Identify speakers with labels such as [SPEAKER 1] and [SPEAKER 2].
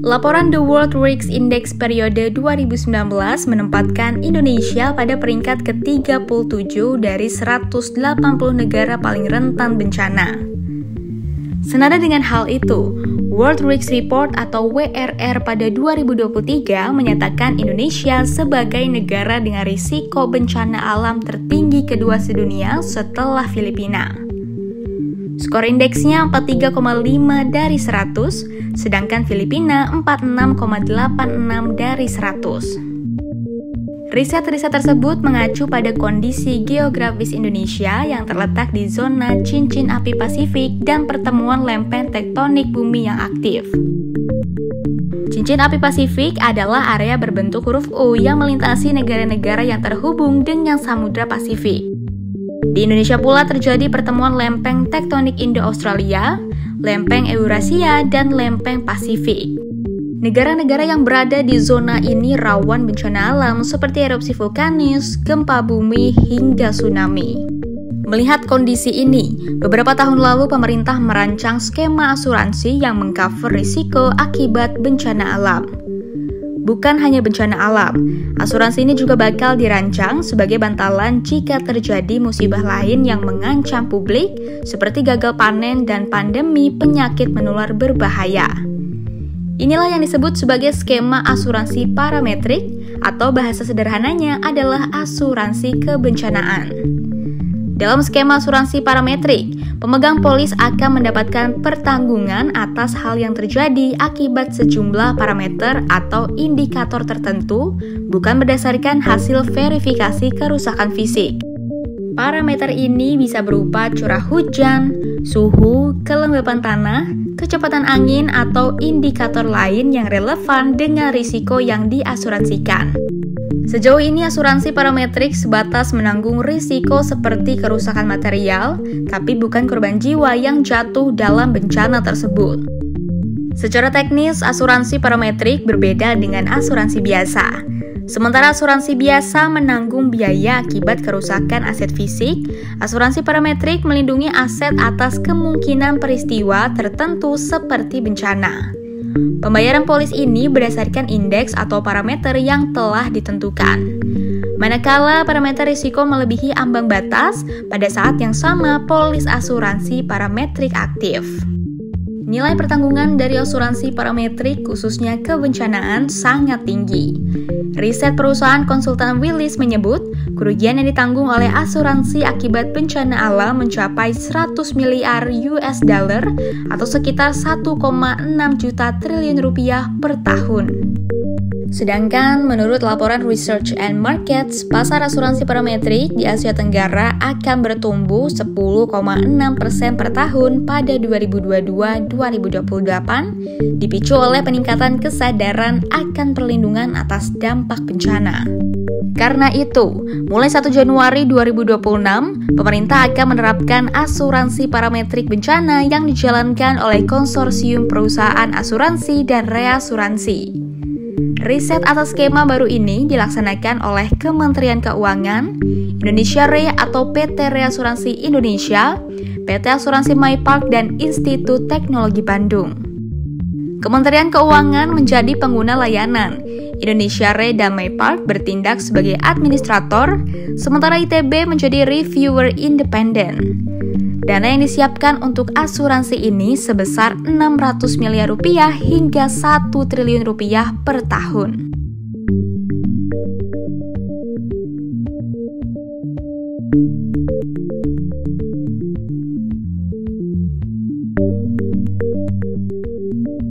[SPEAKER 1] Laporan The World Risk Index periode 2019 menempatkan Indonesia pada peringkat ke-37 dari 180 negara paling rentan bencana. Senada dengan hal itu, World Risk Report atau WRR pada 2023 menyatakan Indonesia sebagai negara dengan risiko bencana alam tertinggi kedua sedunia setelah Filipina. Skor indeksnya 43,5 dari 100, sedangkan Filipina 46,86 dari 100. Riset-riset tersebut mengacu pada kondisi geografis Indonesia yang terletak di zona cincin api Pasifik dan pertemuan lempeng tektonik bumi yang aktif. Cincin api Pasifik adalah area berbentuk huruf U yang melintasi negara-negara yang terhubung dengan Samudra Pasifik. Di Indonesia pula terjadi pertemuan lempeng tektonik Indo-Australia, lempeng Eurasia, dan lempeng Pasifik. Negara-negara yang berada di zona ini rawan bencana alam seperti erupsi vulkanis, gempa bumi, hingga tsunami. Melihat kondisi ini, beberapa tahun lalu pemerintah merancang skema asuransi yang mengcover risiko akibat bencana alam. Bukan hanya bencana alam, asuransi ini juga bakal dirancang sebagai bantalan jika terjadi musibah lain yang mengancam publik seperti gagal panen dan pandemi penyakit menular berbahaya. Inilah yang disebut sebagai skema asuransi parametrik atau bahasa sederhananya adalah asuransi kebencanaan. Dalam skema asuransi parametrik, pemegang polis akan mendapatkan pertanggungan atas hal yang terjadi akibat sejumlah parameter atau indikator tertentu, bukan berdasarkan hasil verifikasi kerusakan fisik. Parameter ini bisa berupa curah hujan, suhu, kelembapan tanah, kecepatan angin, atau indikator lain yang relevan dengan risiko yang diasuransikan. Sejauh ini asuransi parametrik sebatas menanggung risiko seperti kerusakan material, tapi bukan korban jiwa yang jatuh dalam bencana tersebut. Secara teknis, asuransi parametrik berbeda dengan asuransi biasa. Sementara asuransi biasa menanggung biaya akibat kerusakan aset fisik, asuransi parametrik melindungi aset atas kemungkinan peristiwa tertentu seperti bencana. Pembayaran polis ini berdasarkan indeks atau parameter yang telah ditentukan. Manakala parameter risiko melebihi ambang batas, pada saat yang sama polis asuransi parametrik aktif. Nilai pertanggungan dari asuransi parametrik khususnya kebencanaan sangat tinggi. Riset perusahaan konsultan Willis menyebut, kerugian yang ditanggung oleh asuransi akibat bencana alam mencapai 100 miliar US dollar atau sekitar 1,6 juta triliun rupiah per tahun. Sedangkan menurut laporan Research and Markets, pasar asuransi parametrik di Asia Tenggara akan bertumbuh 10,6% per tahun pada 2022-2028, dipicu oleh peningkatan kesadaran akan perlindungan atas dampak bencana. Karena itu, mulai 1 Januari 2026, pemerintah akan menerapkan asuransi parametrik bencana yang dijalankan oleh konsorsium perusahaan asuransi dan reasuransi. Riset atas skema baru ini dilaksanakan oleh Kementerian Keuangan, Indonesia Re atau PT Reasuransi Indonesia, PT Asuransi MyPark, dan Institut Teknologi Bandung. Kementerian Keuangan menjadi pengguna layanan, Indonesia Re dan MyPark bertindak sebagai administrator, sementara ITB menjadi reviewer independen. Dana yang disiapkan untuk asuransi ini sebesar 600 miliar rupiah hingga 1 triliun rupiah per tahun.